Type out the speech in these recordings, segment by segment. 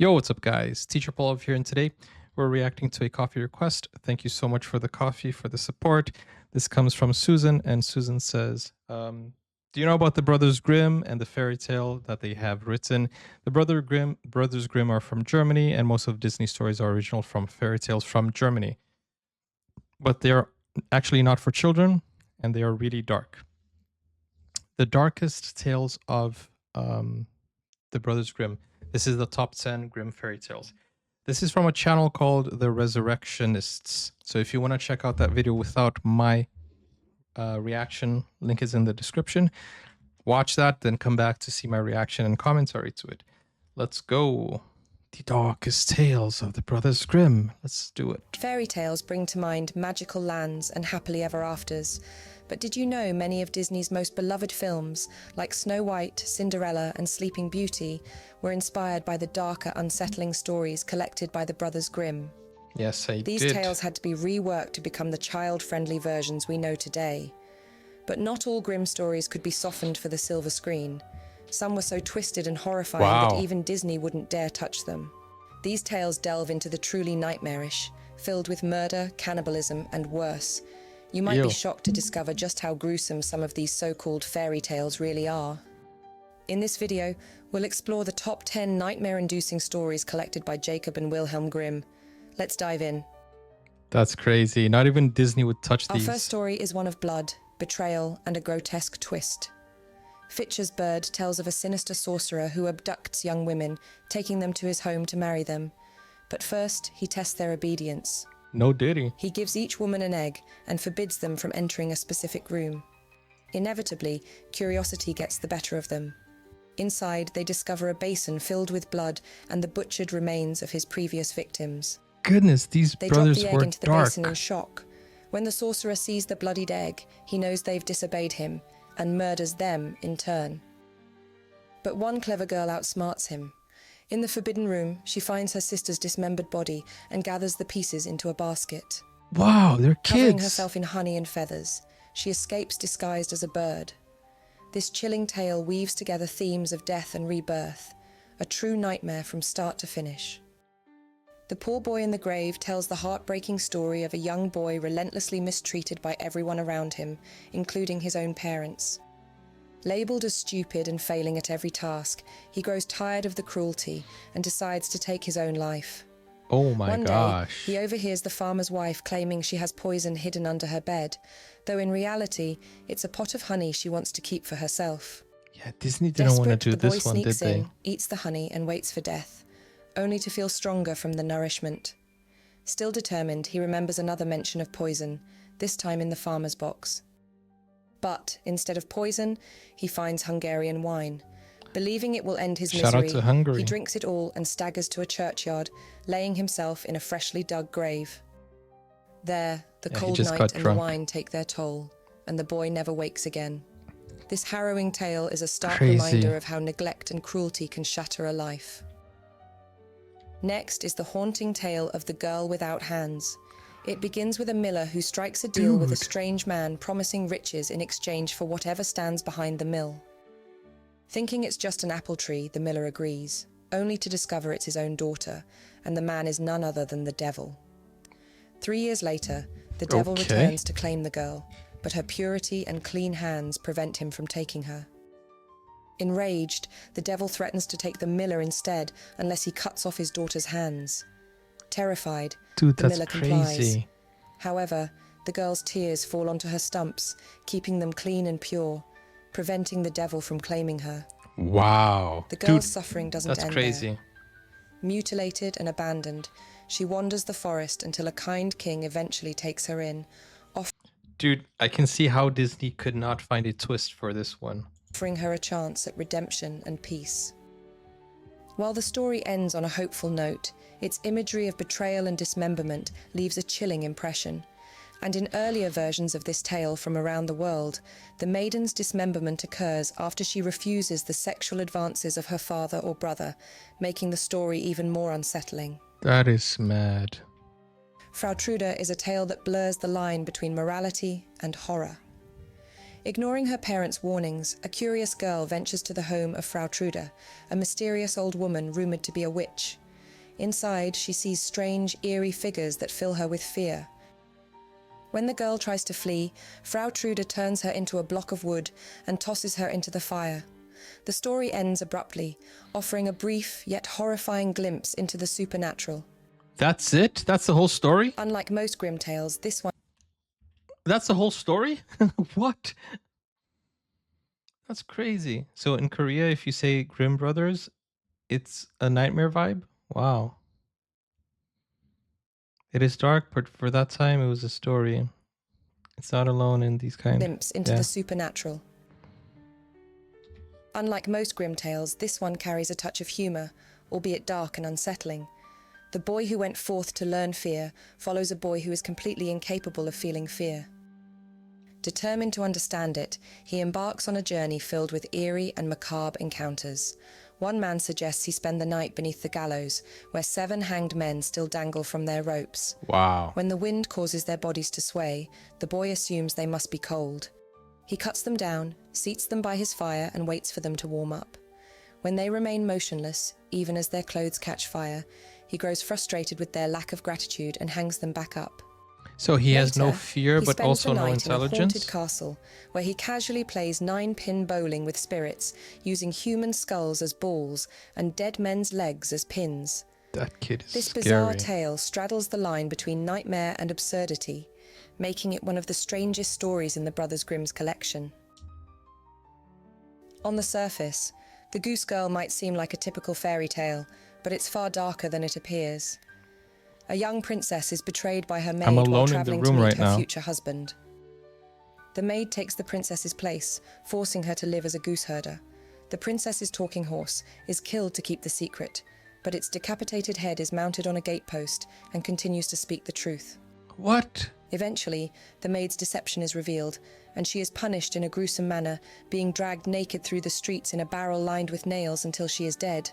Yo, what's up, guys? Teacher Paul here, and today we're reacting to a coffee request. Thank you so much for the coffee, for the support. This comes from Susan, and Susan says, do you know about the Brothers Grimm and the fairy tale that they have written? The Brothers Grimm are from Germany, and most of Disney stories are original from fairy tales from Germany. But they are actually not for children, and they are really dark. The darkest tales of the Brothers Grimm. This is the top 10 Grimm fairy tales. This is from a channel called The Resurrectionists. So if you want to check out that video without my reaction, link is in the description. Watch that, then come back to see my reaction and commentary to it. Let's go. The darkest tales of the Brothers Grimm. Let's do it. Fairy tales bring to mind magical lands and happily ever afters. But did you know many of Disney's most beloved films, like Snow White, Cinderella, and Sleeping Beauty, were inspired by the darker, unsettling stories collected by the Brothers Grimm? Yes, I did. These tales had to be reworked to become the child-friendly versions we know today. But not all Grimm stories could be softened for the silver screen. Some were so twisted and horrifying that even Disney wouldn't dare touch them. These tales delve into the truly nightmarish, filled with murder, cannibalism, and worse. You might be shocked to discover just how gruesome some of these so-called fairy tales really are. In this video, we'll explore the top 10 nightmare-inducing stories collected by Jacob and Wilhelm Grimm. Let's dive in. That's crazy. Not even Disney would touch these. Our first story is one of blood, betrayal, and a grotesque twist. Fitcher's Bird tells of a sinister sorcerer who abducts young women, taking them to his home to marry them. But first, he tests their obedience. No diddy. He gives each woman an egg and forbids them from entering a specific room. Inevitably, curiosity gets the better of them. Inside, they discover a basin filled with blood and the butchered remains of his previous victims. Goodness, these brothers They drop the egg were into the dark. basin in shock. When the sorcerer sees the bloodied egg, he knows they've disobeyed him and murders them in turn. But one clever girl outsmarts him. In the forbidden room, she finds her sister's dismembered body and gathers the pieces into a basket. Wow, they're Covering kids. herself in honey and feathers, she escapes disguised as a bird. This chilling tale weaves together themes of death and rebirth, a true nightmare from start to finish. The Poor Boy in the Grave tells the heartbreaking story of a young boy relentlessly mistreated by everyone around him, including his own parents. Labelled as stupid and failing at every task, he grows tired of the cruelty and decides to take his own life. Oh my One gosh. day, he overhears the farmer's wife claiming she has poison hidden under her bed, though in reality, it's a pot of honey she wants to keep for herself. Yeah, Disney didn't want to do this one, did the boy sneaks they? in, eats the honey and waits for death, only to feel stronger from the nourishment. Still determined, he remembers another mention of poison, this time in the farmer's box. But instead of poison, he finds Hungarian wine. Believing it will end his Shout out misery, to Hungary. he drinks it all and staggers to a churchyard, laying himself in a freshly dug grave. There, the cold night and the wine take their toll, and the boy never wakes again. This harrowing tale is a stark reminder of how neglect and cruelty can shatter a life. Next is the haunting tale of the girl without hands. It begins with a miller who strikes a deal with a strange man promising riches in exchange for whatever stands behind the mill. Thinking it's just an apple tree, the miller agrees, only to discover it's his own daughter, and the man is none other than the devil. 3 years later, the devil returns to claim the girl, but her purity and clean hands prevent him from taking her. Enraged, the devil threatens to take the miller instead unless he cuts off his daughter's hands. Terrified, the miller complies. However, the girl's tears fall onto her stumps, keeping them clean and pure, preventing the devil from claiming her. Wow. The girl's suffering doesn't end crazy. there. Mutilated and abandoned, she wanders the forest until a kind king eventually takes her in. Dude, I can see how Disney could not find a twist for this one. Offering her a chance at redemption and peace. While the story ends on a hopeful note, its imagery of betrayal and dismemberment leaves a chilling impression. And in earlier versions of this tale from around the world, the maiden's dismemberment occurs after she refuses the sexual advances of her father or brother, making the story even more unsettling. That is mad. Frau Trude is a tale that blurs the line between morality and horror. Ignoring her parents' warnings, a curious girl ventures to the home of Frau Trude, a mysterious old woman rumoured to be a witch. Inside, she sees strange, eerie figures that fill her with fear. When the girl tries to flee, Frau Trude turns her into a block of wood and tosses her into the fire. The story ends abruptly, offering a brief yet horrifying glimpse into the supernatural. That's it? That's the whole story? Unlike most Grimm tales, this one... That's the whole story? What? That's crazy. So in Korea, if you say Grimm Brothers, it's a nightmare vibe? Wow. It is dark, but for that time, it was a story. It's not alone in these kind. Glimpse into the supernatural. Unlike most Grimm tales, this one carries a touch of humour, albeit dark and unsettling. The boy who went forth to learn fear follows a boy who is completely incapable of feeling fear. Determined to understand it, he embarks on a journey filled with eerie and macabre encounters. One man suggests he spend the night beneath the gallows, where 7 hanged men still dangle from their ropes. Wow. When the wind causes their bodies to sway, the boy assumes they must be cold. He cuts them down, seats them by his fire, and waits for them to warm up. When they remain motionless, even as their clothes catch fire, he grows frustrated with their lack of gratitude and hangs them back up. So he has no fear, but also no intelligence? He spends the night in a haunted castle, where he casually plays 9-pin bowling with spirits, using human skulls as balls and dead men's legs as pins. That kid is This scary. bizarre tale straddles the line between nightmare and absurdity, making it one of the strangest stories in the Brothers Grimm's collection. On the surface, the Goose Girl might seem like a typical fairy tale, but it's far darker than it appears. A young princess is betrayed by her maid while travelling to meet her future husband. The maid takes the princess's place, forcing her to live as a goose herder. The princess's talking horse is killed to keep the secret, but its decapitated head is mounted on a gatepost and continues to speak the truth. What? Eventually, the maid's deception is revealed, and she is punished in a gruesome manner, being dragged naked through the streets in a barrel lined with nails until she is dead.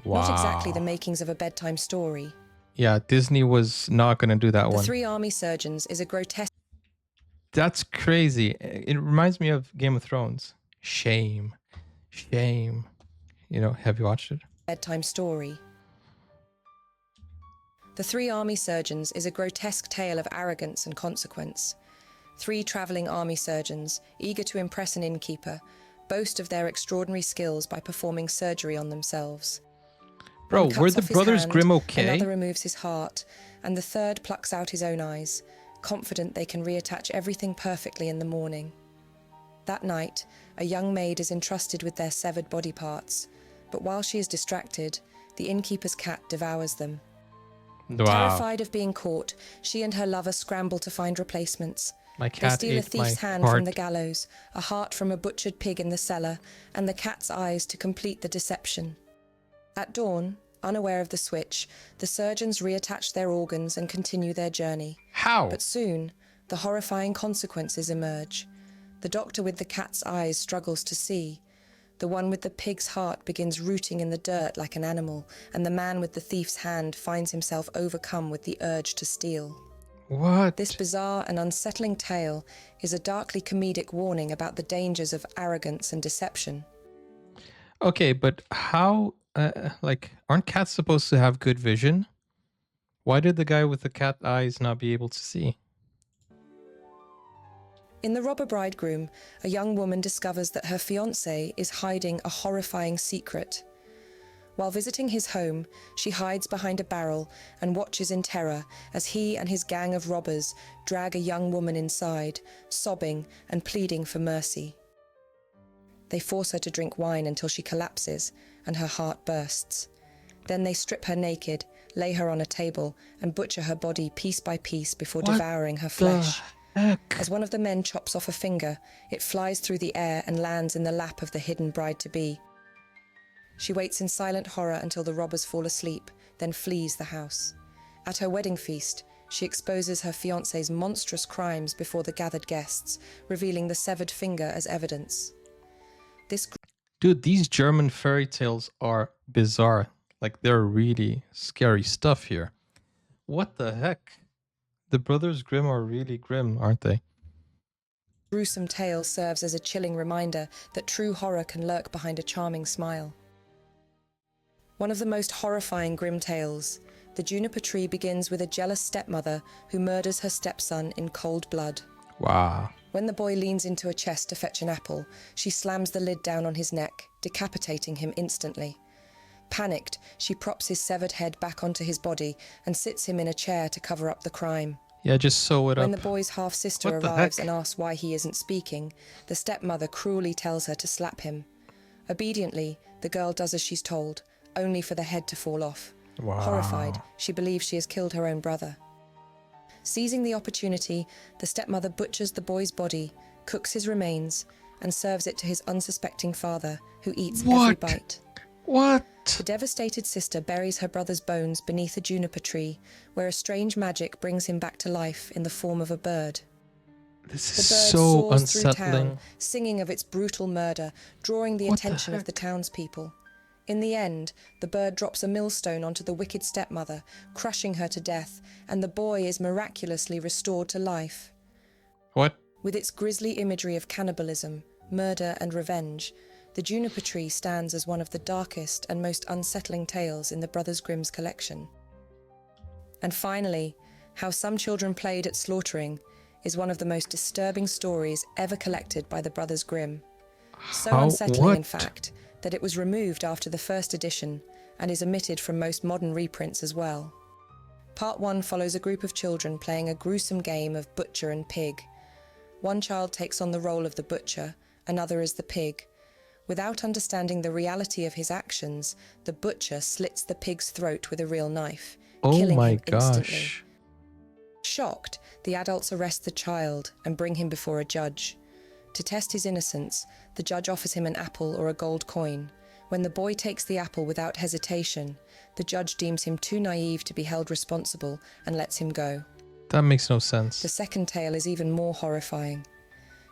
Wow. Not exactly the makings of a bedtime story. Yeah, Disney was not going to do that one. The 3 Army Surgeons is a grotesque... That's crazy. It reminds me of Game of Thrones. Shame. Shame. You know, have you watched it? Bedtime story. The 3 Army Surgeons is a grotesque tale of arrogance and consequence. 3 travelling army surgeons, eager to impress an innkeeper, boast of their extraordinary skills by performing surgery on themselves. Bro, were the Brothers Grimm okay? Another removes his heart, and the third plucks out his own eyes, confident they can reattach everything perfectly in the morning. That night, a young maid is entrusted with their severed body parts, but while she is distracted, the innkeeper's cat devours them. Wow. Terrified of being caught, she and her lover scramble to find replacements. My cat They steal a thief's hand heart. from the gallows, a heart from a butchered pig in the cellar, and the cat's eyes to complete the deception. At dawn, unaware of the switch, the surgeons reattach their organs and continue their journey. How? But soon, the horrifying consequences emerge. The doctor with the cat's eyes struggles to see. The one with the pig's heart begins rooting in the dirt like an animal, and the man with the thief's hand finds himself overcome with the urge to steal. What? This bizarre and unsettling tale is a darkly comedic warning about the dangers of arrogance and deception. Okay, but how, aren't cats supposed to have good vision? Why did the guy with the cat eyes not be able to see? In The Robber Bridegroom, a young woman discovers that her fiancé is hiding a horrifying secret. While visiting his home, she hides behind a barrel and watches in terror as he and his gang of robbers drag a young woman inside, sobbing and pleading for mercy. They force her to drink wine until she collapses and her heart bursts. Then they strip her naked, lay her on a table, and butcher her body piece by piece before devouring her flesh. As one of the men chops off a finger, it flies through the air and lands in the lap of the hidden bride-to-be. She waits in silent horror until the robbers fall asleep, then flees the house. At her wedding feast, she exposes her fiancé's monstrous crimes before the gathered guests, revealing the severed finger as evidence. Dude, these German fairy tales are bizarre. Like, they're really scary stuff here. What the heck? The Brothers Grimm are really grim, aren't they? Gruesome tale serves as a chilling reminder that true horror can lurk behind a charming smile. One of the most horrifying Grimm tales, the juniper tree begins with a jealous stepmother who murders her stepson in cold blood. Wow. When the boy leans into a chest to fetch an apple, she slams the lid down on his neck, decapitating him instantly. Panicked, she props his severed head back onto his body and sits him in a chair to cover up the crime. Yeah, just sew it up. When the boy's half-sister arrives and asks why he isn't speaking, the stepmother cruelly tells her to slap him. Obediently, the girl does as she's told, only for the head to fall off. Wow. Horrified, she believes she has killed her own brother. Seizing the opportunity, the stepmother butchers the boy's body, cooks his remains, and serves it to his unsuspecting father, who eats every bite. What? The devastated sister buries her brother's bones beneath a juniper tree, where a strange magic brings him back to life in the form of a bird. This is so unsettling. Through town, singing of its brutal murder, drawing the attention of the townspeople. In the end, the bird drops a millstone onto the wicked stepmother, crushing her to death, and the boy is miraculously restored to life. What? With its grisly imagery of cannibalism, murder and revenge, the juniper tree stands as one of the darkest and most unsettling tales in the Brothers Grimm's collection. And finally, How Some Children Played at Slaughtering is one of the most disturbing stories ever collected by the Brothers Grimm. So unsettling, in fact, that it was removed after the first edition and is omitted from most modern reprints as well. Part 1 follows a group of children playing a gruesome game of butcher and pig. One child takes on the role of the butcher, another is the pig. Without understanding the reality of his actions, the butcher slits the pig's throat with a real knife, killing him instantly. Shocked, the adults arrest the child and bring him before a judge. To test his innocence, the judge offers him an apple or a gold coin. When the boy takes the apple without hesitation, the judge deems him too naive to be held responsible and lets him go. That makes no sense. The second tale is even more horrifying.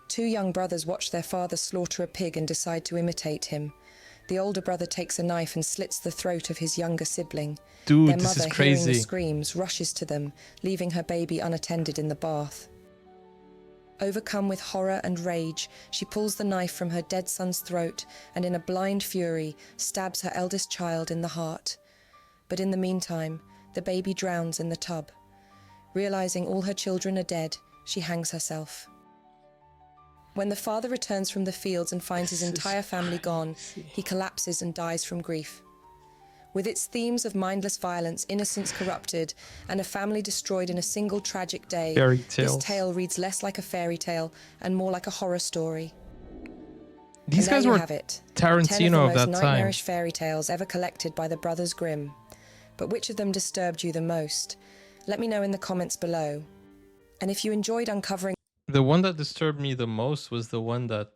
Two young brothers watch their father slaughter a pig and decide to imitate him. The older brother takes a knife and slits the throat of his younger sibling. Dude, their this mother, is crazy. hearing the screams, rushes to them, leaving her baby unattended in the bath. Overcome with horror and rage, she pulls the knife from her dead son's throat and in a blind fury stabs her eldest child in the heart. But in the meantime, the baby drowns in the tub. Realizing all her children are dead, she hangs herself. When the father returns from the fields and finds his entire family gone, he collapses and dies from grief. With its themes of mindless violence, innocence corrupted, and a family destroyed in a single tragic day, this tale reads less like a fairy tale and more like a horror story. These guys were Tarantino of that time. 10 of the most nightmarish fairy tales ever collected by the Brothers Grimm. But which of them disturbed you the most? Let me know in the comments below. And if you enjoyed uncovering... The one that disturbed me the most was the one that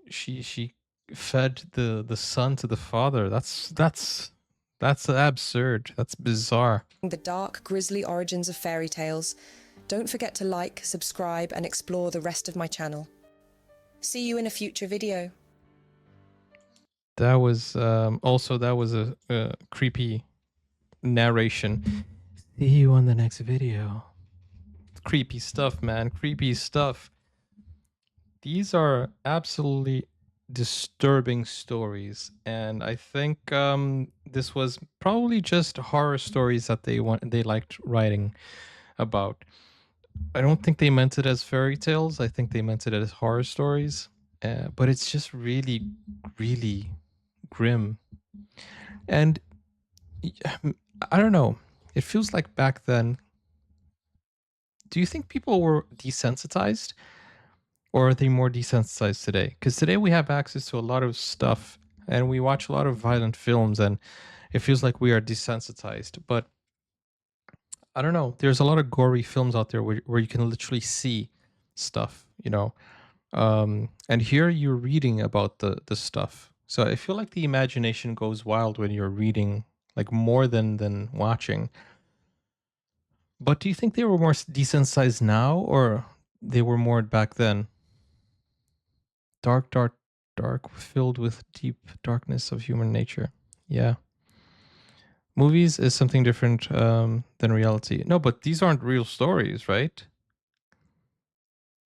she fed the son to the father. That's absurd. That's bizarre. The dark, grisly origins of fairy tales. Don't forget to like, subscribe, and explore the rest of my channel. See you in a future video. That was a creepy narration. See you on the next video. Creepy stuff, man. Creepy stuff. These are absolutely disturbing stories, and I think this was probably just horror stories that they liked writing about. I don't think they meant it as fairy tales. I think they meant it as horror stories, but it's just really, really grim. And I don't know. It feels like back then. Do you think people were desensitized? Or are they more desensitized today? Because today we have access to a lot of stuff and we watch a lot of violent films and it feels like we are desensitized. But I don't know. There's a lot of gory films out there where you can literally see stuff, you know. And here you're reading about the stuff. So I feel like the imagination goes wild when you're reading, like more than watching. But do you think they were more desensitized now or they were more back then? Dark, dark, dark, filled with deep darkness of human nature. Yeah. Movies is something different than reality. No, but these aren't real stories, right?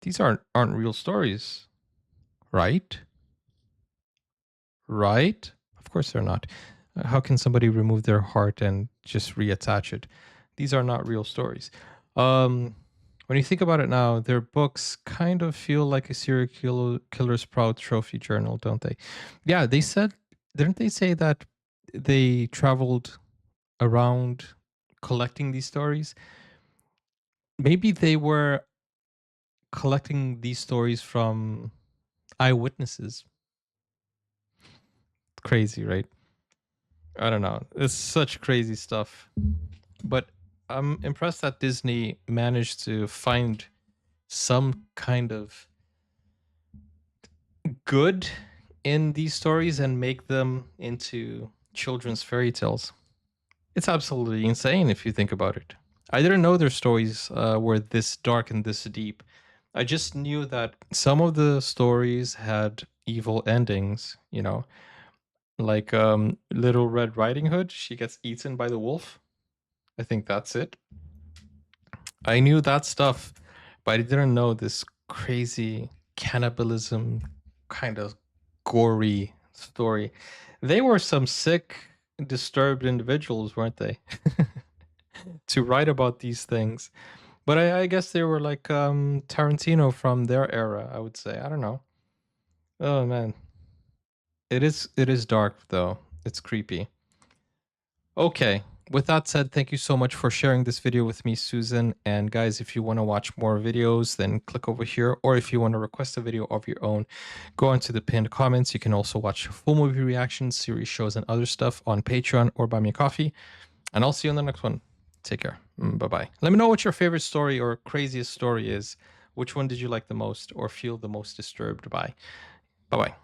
These aren't real stories, right? Right? Of course they're not. How can somebody remove their heart and just reattach it? These are not real stories. When you think about it now, their books kind of feel like a serial killer's proud trophy journal, don't they? Yeah, they said, didn't they say that they traveled around collecting these stories? Maybe they were collecting these stories from eyewitnesses. Crazy, right? I don't know. It's such crazy stuff. But I'm impressed that Disney managed to find some kind of good in these stories and make them into children's fairy tales. It's absolutely insane if you think about it. I didn't know their stories were this dark and this deep. I just knew that some of the stories had evil endings, you know, like Little Red Riding Hood, she gets eaten by the wolf. I think that's it. I knew that stuff, but I didn't know this crazy cannibalism kind of gory story. They were some sick, disturbed individuals, weren't they? To write about these things. But I guess they were like Tarantino from their era, I would say. I don't know. Oh man. It is dark though. It's creepy. Okay. With that said, thank you so much for sharing this video with me, Susan. And guys, if you want to watch more videos, then click over here. Or if you want to request a video of your own, go into the pinned comments. You can also watch full movie reactions, series shows, and other stuff on Patreon or Buy Me a Coffee. And I'll see you on the next one. Take care. Bye-bye. Let me know what your favorite story or craziest story is. Which one did you like the most or feel the most disturbed by? Bye-bye.